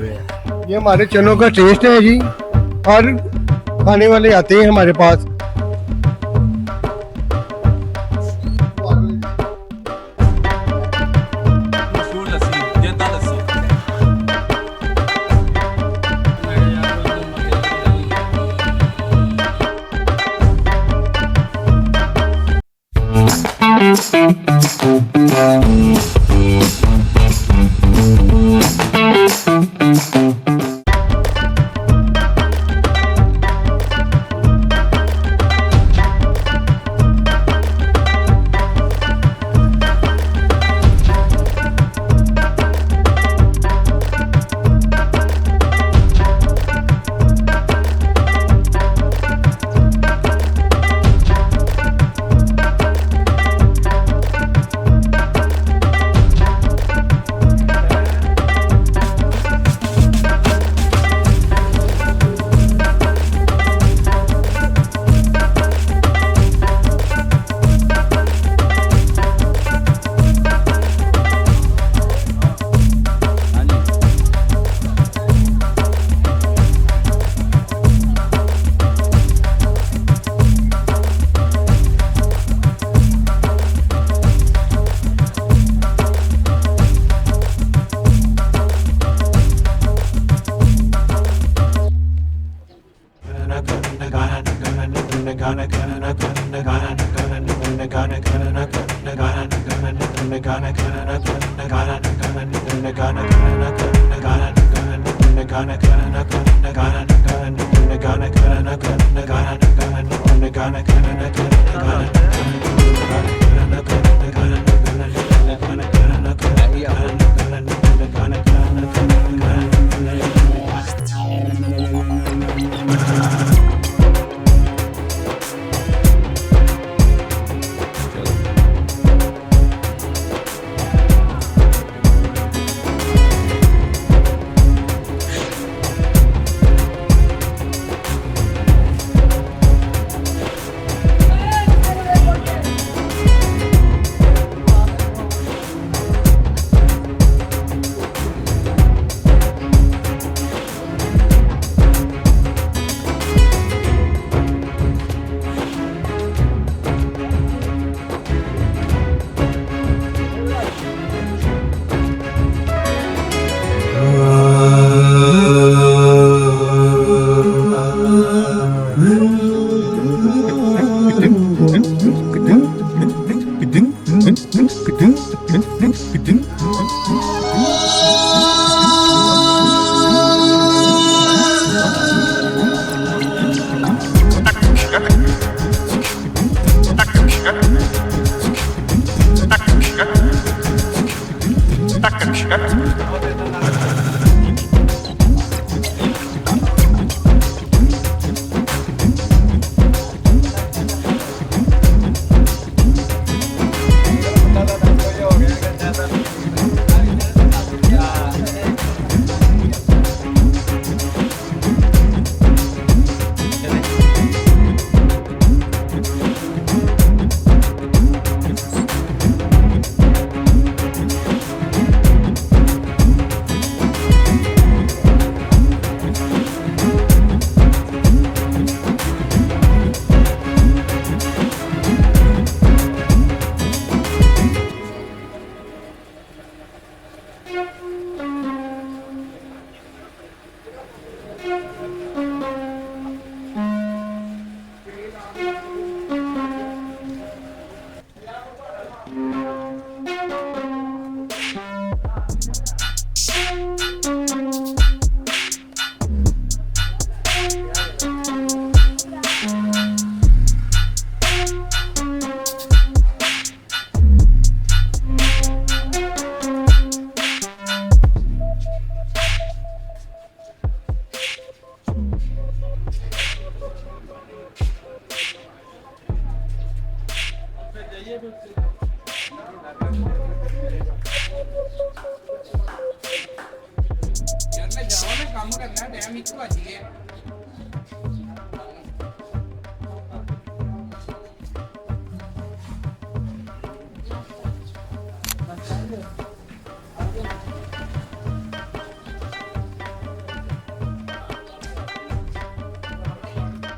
ये हमारे चनों का टेस्ट है जी। हर खाने वाले आते हैं हमारे पास। मशहूर लस्सी जंदा लस्सी।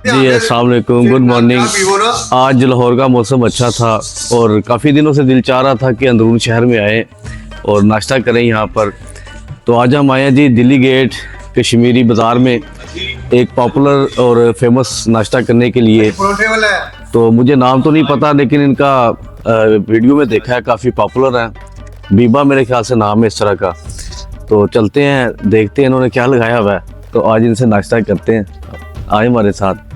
जी अस्सलाम वालेकुम, गुड मॉर्निंग। आज लाहौर का मौसम अच्छा था और काफ़ी दिनों से दिल चाह रहा था कि अंदरून शहर में आए और नाश्ता करें यहाँ पर। तो आज हम आए हैं जी दिल्ली गेट कश्मीरी बाज़ार में एक पॉपुलर और फेमस नाश्ता करने के लिए। तो मुझे नाम तो नहीं पता, लेकिन इनका वीडियो में देखा है, काफ़ी पॉपुलर है। बीबा मेरे ख्याल से नाम है इस तरह का। तो चलते हैं, देखते हैं इन्होंने क्या लगाया हुआ है। तो आज इनसे नाश्ता करते हैं, आए हमारे साथ।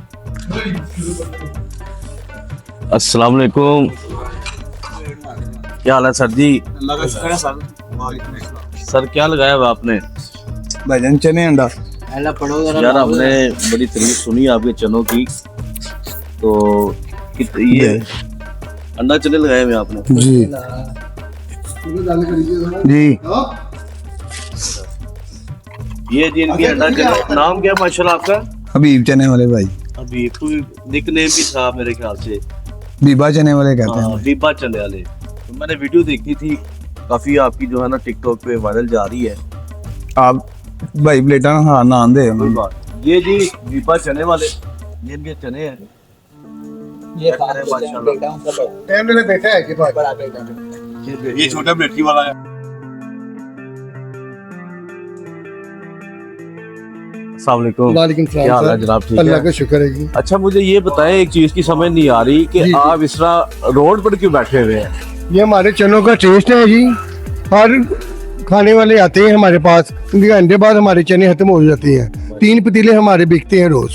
अस्सलाम वालेकुम, क्या हाल है सर जी? अल्लाह का शुक्र है सर। सर क्या लगाया हुआ आपने? भजन चने अंडा। यार हमने बड़ी तारीफ सुनी आपके चनों की। तो ये अंडा चने लगाए हुए आपने? जी जी। ये जी इनकी अंडा चने। नाम क्या है माशाल्लाह आपका? हबीब चने वाले भाई, अभी कोई निकनेम भी था मेरे ख्याल से। बीबा चने वाले कहते हाँ, हैं। बीबा चने वाले। तो मैंने वीडियो देखी थी, काफी आपकी जो है ना टिकटॉक पे वायरल जा रही है। आप भाई प्लेटा हाँ नाम दे। कोई बात। ये जी बीबा चने वाले, ये इनके चने हैं। ये टाइम में बैठा है कि भाई ये छोटा बेटी वाला है। अस्सलाम वालेकुम। वालेकुम सलाम क्या हाल है सर। जनाब, ठीक अल्लाह है? का शुक्र है जी। अच्छा मुझे ये बताएं, एक चीज की समझ नहीं आ रही कि जी। आप इस तरह रोड पर क्यों बैठे हुए हैं? ये हमारे चनों का टेस्ट है जी। हर खाने वाले आते हैं हमारे पास, उनके घंटे बाद हमारे चने खत्म हो जाते हैं। 3 पतीले हमारे बिकते हैं रोज।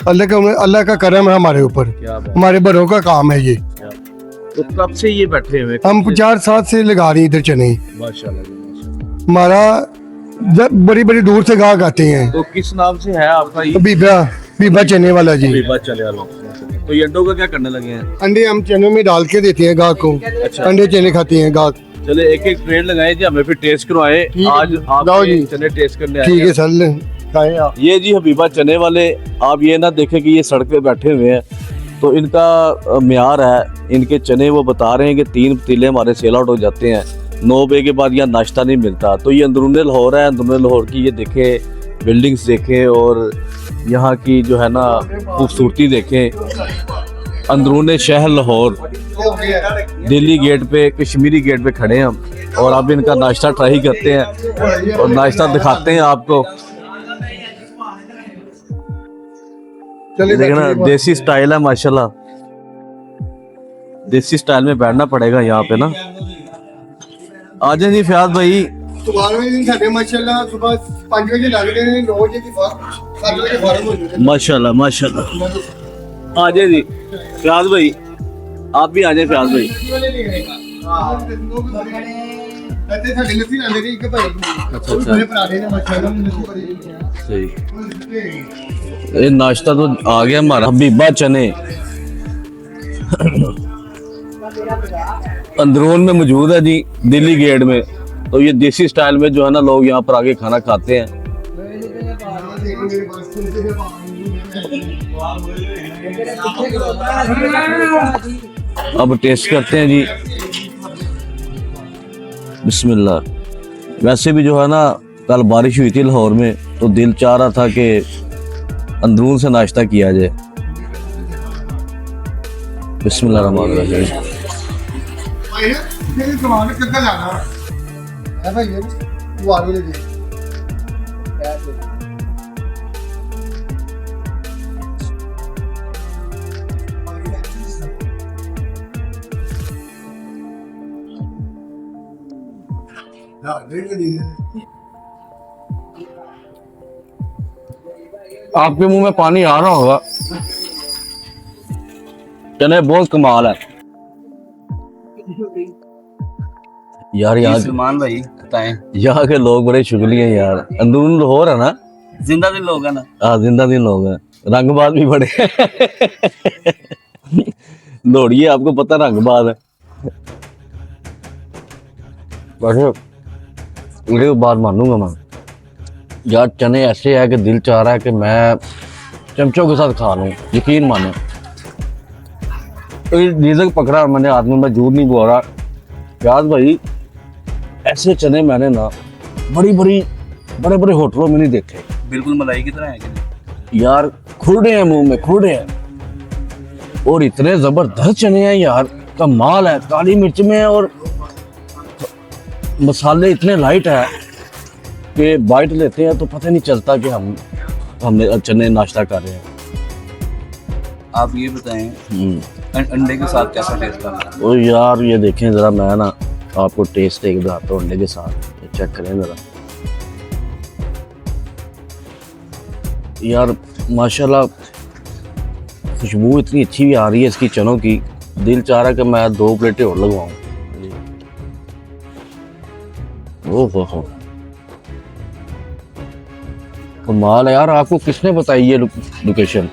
अल्लाह का करम है हमारे ऊपर, क्या बात। हमारे बड़ों का काम है ये। तो कब से ये बैठे हुए? हम 4-7 से लगा रहे हैं इधर चने। माशाल्लाह। हमारा बड़ी बड़ी दूर से गाहक आते हैं। तो किस नाम से है आपका ये? बीबा चने वाला जी। बीबा चने वाला। तो ये अंडों का क्या करने लगे हैं? अंडे हम चनों में डाल के देते हैं गाहक को। अंडे चने खाते हैं गाहक। चले एक एक ट्रेड लगाए जी, हमें फिर टेस्ट करवाए। ठीक है। आज लाओ आप जी। चने टेस्ट करने आए ठीक है हैं। सर, खाएं आप। ये जी हबीबा चने वाले। आप ये ना देखें कि ये सड़क पे बैठे हुए हैं, तो इनका म्यार है, इनके चने वो बता रहे हैं कि 3 पतीले हमारे सेल आउट हो जाते हैं। 9 बजे के बाद यहाँ नाश्ता नहीं मिलता। तो ये अंदरूनी लाहौर है, अंदरूनी लाहौर की ये देखें, बिल्डिंग्स देखें और यहाँ की जो है ना खूबसूरती देखें। अंदरूनी शहर लाहौर दिल्ली गेट पे, कश्मीरी गेट पे खड़े हैं हम, और अब इनका नाश्ता ट्राई करते हैं और नाश्ता दिखाते हैं आपको। देखना देसी स्टाइल है माशाल्लाह। देसी स्टाइल में बैठना पड़ेगा यहाँ पे ना। आ जाए जी फयाज भाई। माशाल्लाह सुबह 5 बजे लगते हैं, 9 बजे की 7 बजे फॉर्म हो जाते हैं। माशाल्लाह माशाल्लाह। आ जाए जी फयाज भाई, आप भी आ जाए फयाज भाई। सही। ये नाश्ता तो आ गया हमारा हबीबा चने। अंदरून में मौजूद है जी दिल्ली गेट में। तो ये देसी स्टाइल में जो है ना लोग यहाँ पर आके खाना खाते हैं। अब टेस्ट करते हैं जी, बिस्मिल्लाह। वैसे भी जो है ना कल बारिश हुई थी लाहौर में, तो दिल चाह रहा था कि अंदरून से नाश्ता किया जाए। बिस्मिल्लाह रहमान रहीम। आपके मुंह में पानी आ रहा होगा। चने बहुत कमाल है यार। यहाँ सलमान भाई बताएं। यहाँ के लोग बड़े शुक्रिया हैं यार। अंदरून लाहौर है ना, जिंदा दिल लोग है ना। हाँ जिंदा दिन लोग हैं, रंगबाज भी बड़े दौड़िए, आपको पता रंगबाज है। वैसे एक बात मानूंगा मैं यार, चने ऐसे है कि दिल चाह रहा है कि मैं चमचों के साथ खा लूं, यकीन मानो। तो रिज़्क पकड़ा मैंने आदमी, मैं झूठ नहीं बोल रहा। याद भाई ऐसे चने मैंने ना बड़े बड़े होटलों में नहीं देखे। बिल्कुल मलाई की तरह है कि नहीं? यार खुरडे हैं मुंह में, खुरडे हैं और इतने जबरदस्त चने हैं यार, कमाल है। काली मिर्च में और मसाले इतने लाइट है कि बाइट लेते हैं तो पता नहीं चलता कि हमने चने नाश्ता कर रहे हैं। आप ये बताएं अंडे के साथ कैसा टेस्ट लगता है? ओ यार ये देखें जरा, मैं ना आपको टेस्ट एक बताता हूँ अंडे के साथ, ये चेक करें जरा। यार माशाल्लाह खुशबू इतनी अच्छी भी आ रही है इसकी चनों की, दिल चाह रहा है कि मैं 2 प्लेटें और लगवाऊं। ओहो हो, कमाल है यार। आपको किसने बताई ये लोकेशन?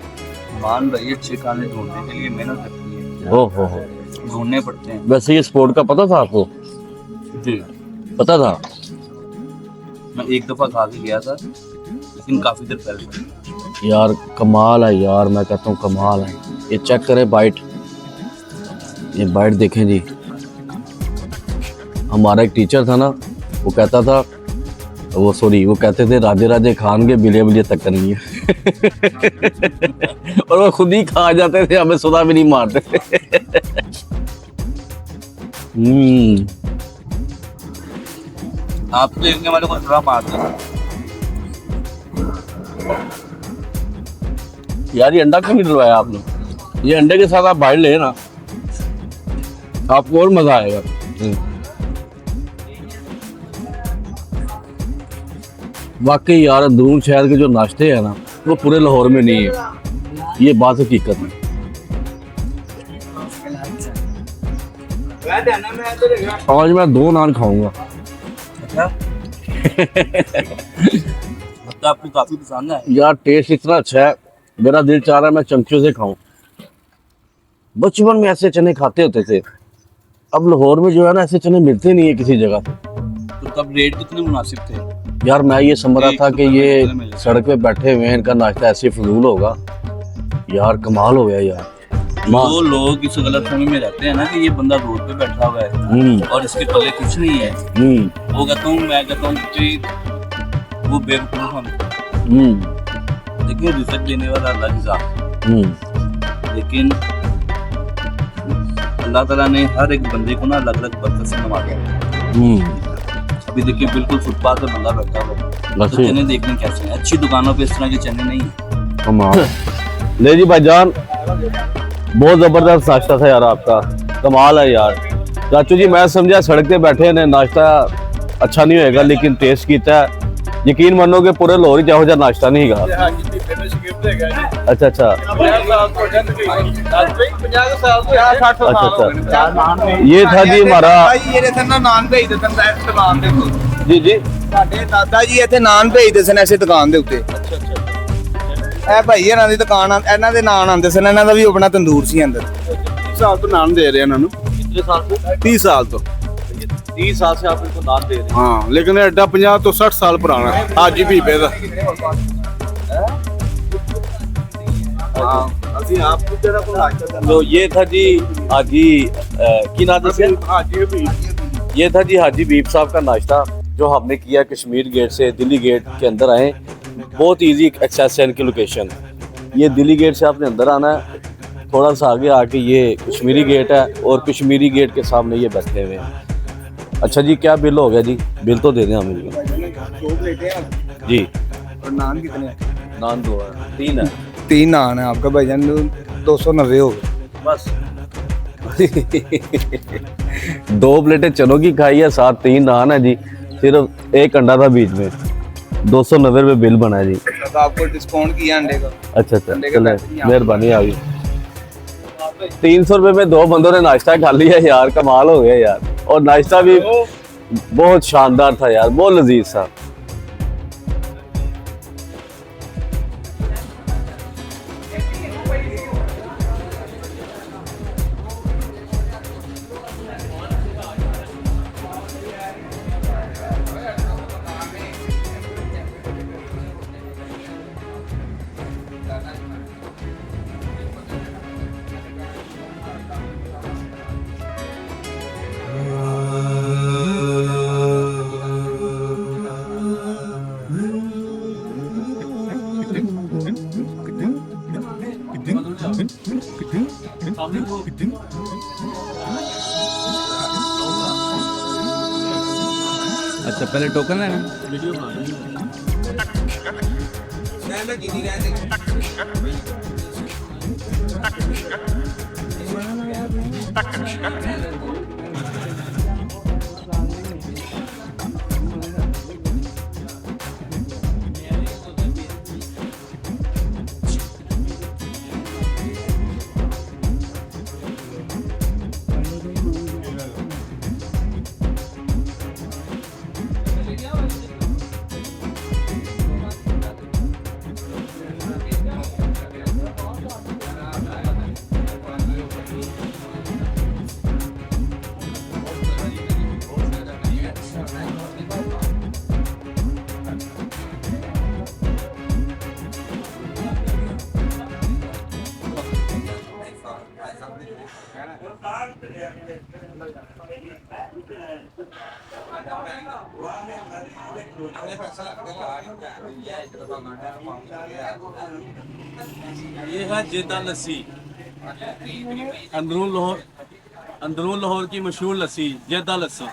मान भाई अच्छे खाने ढूंढने के लिए मेहनत लगती है, ओहो हो, ढूंढने पड़ते हैं। वैसे ये स्पॉट का पता था आपको? जी पता था? मैं एक दफा खा के गया था, लेकिन काफी देर पहले। यार कमाल है यार, मैं कहता हूँ कमाल है। ये चेक करें बाइट, ये बाइट देखें जी। हमारा एक टीचर था ना, वो कहता था, वो कहते थे राधे राधे खान के बिलिया बिलिया तक करनी है और वो खुद ही खा जाते थे, हमें सुधा भी नहीं मारते थे। आप तो देखने वाले को थोड़ा मारते हैं यार। ये अंडा क्यों नहीं डलवाया आपने? ये अंडे के साथ आप बाइट ले ना, आपको और मजा आएगा। वाकई यार अंदरून शहर के जो नाश्ते हैं ना, वो पूरे लाहौर में नहीं है, ये बात हकीकत है। आज मैं 2 नान खाऊंगा। अच्छा मतलब आपको काफी पसंद है? यार टेस्ट इतना अच्छा है, मेरा दिल चाह रहा है मैं चमचों से खाऊं। बचपन में ऐसे चने खाते होते थे, अब लाहौर में जो है ना ऐसे चने मिलते नहीं है किसी जगह। तो तब रेट कितने मुनासिब थे? यार मैं ये समझ रहा था कि ये सड़क पे बैठे हुए हैं, इनका नाश्ता ऐसे फजूल होगा। यार कमाल हो गया यार। वो लोग इस गलत फहमी में रहते हैं ना कि ये बंदा रोड पे बैठा हुआ है और इसके पल्ले कुछ नहीं है। वो कहता हूँ, मैं कहता हूँ कि वो बेवकूफ हम। देखिए रिजल्ट देने वाला अल्लाह की ज़ात, लेकिन अल्लाह ताला ने हर एक बंदे को ना अलग अलग बरकत से नवाजा है। अभी देखिए बिल्कुल फुटपाथ पे बंदा बैठा हुआ है, तो चने देखने कैसे हैं? अच्छी दुकानों पे इस तरह के चने नहीं है। ले जी भाईजान, बहुत जबरदस्त नाश्ता था यार आपका, कमाल है यार। चाचू जी मैं समझा सड़क पे बैठे ने नाश्ता अच्छा नहीं होएगा, लेकिन टेस्ट किया है, यकीन मानो कि पूरे लाहौर ही जाओ जा नाश्ता नहीं गा। अच्छा अच्छा अच्छा, ये था जी हमारा। जी जी दादा जी ਇੱਥੇ ਨਾਨ ਭੇਜਦੇ ਸਨ ਐਸੇ ਦੁਕਾਨ ਦੇ ਉੱਤੇ। ਇਹ ਭਾਈ ਇਹਨਾਂ ਦੀ ਦੁਕਾਨ ਇਹਨਾਂ ਦੇ ਨਾਨ ਆਉਂਦੇ ਸਨ, ਇਹਨਾਂ ਦਾ ਵੀ ਆਪਣਾ ਤੰਦੂਰ ਸੀ ਅੰਦਰ। 30 ਸਾਲ ਤੋਂ ਨਾਨ ਦੇ ਰਹੇ ਇਹਨਾਂ ਨੂੰ। कितने साल से? 30 साल तो 30 साल से आप इनको नान दे रहे हैं? हाँ, लेकिन एडा 50 तो 60 साल पुराना है हाजी भीबे ਦਾ। ਅਸੀਂ ਆਪ ਜਿਹੜਾ ਕੋਲ ਆਇਆ तो ये था जी हाजी की नाम से हाजी भी ये था जी हाजी बीब साहब का नाश्ता जो हमने किया कश्मीर गेट से दिल्ली गेट के अंदर आए। बहुत इजी एक्सेस है इनकी लोकेशन। ये दिल्ली गेट से आपने अंदर आना है, थोड़ा सा आगे आके ये कश्मीरी गेट है और कश्मीरी गेट के सामने ये बैठे हुए हैं। अच्छा जी क्या बिल हो गया जी? बिल तो दे दें हमें दो प्लेटें हैं जी। और नान कितने हैं? नान 2 है, 3 है 3 नान है आपका भाईजान, 290 हो गए बस। 2 प्लेटें चनों की खाई है, साथ 3 नान है जी, सिर्फ 1 अंडा था बीच में। 290 रुपये बिल बना है जी। तो आपको डिस्काउंट किया अंडे का। अच्छा अच्छा चले, मेहरबानी आ गई। 300 रुपये में 2 बंदों ने नाश्ता खा लिया यार, कमाल हो गया यार। और नाश्ता भी बहुत शानदार था यार, बहुत लजीज था। अच्छा पहले टोकन है ये है जेदा लस्सी अंदरून लाहौर की मशहूर लस्सी जेदा लस्सी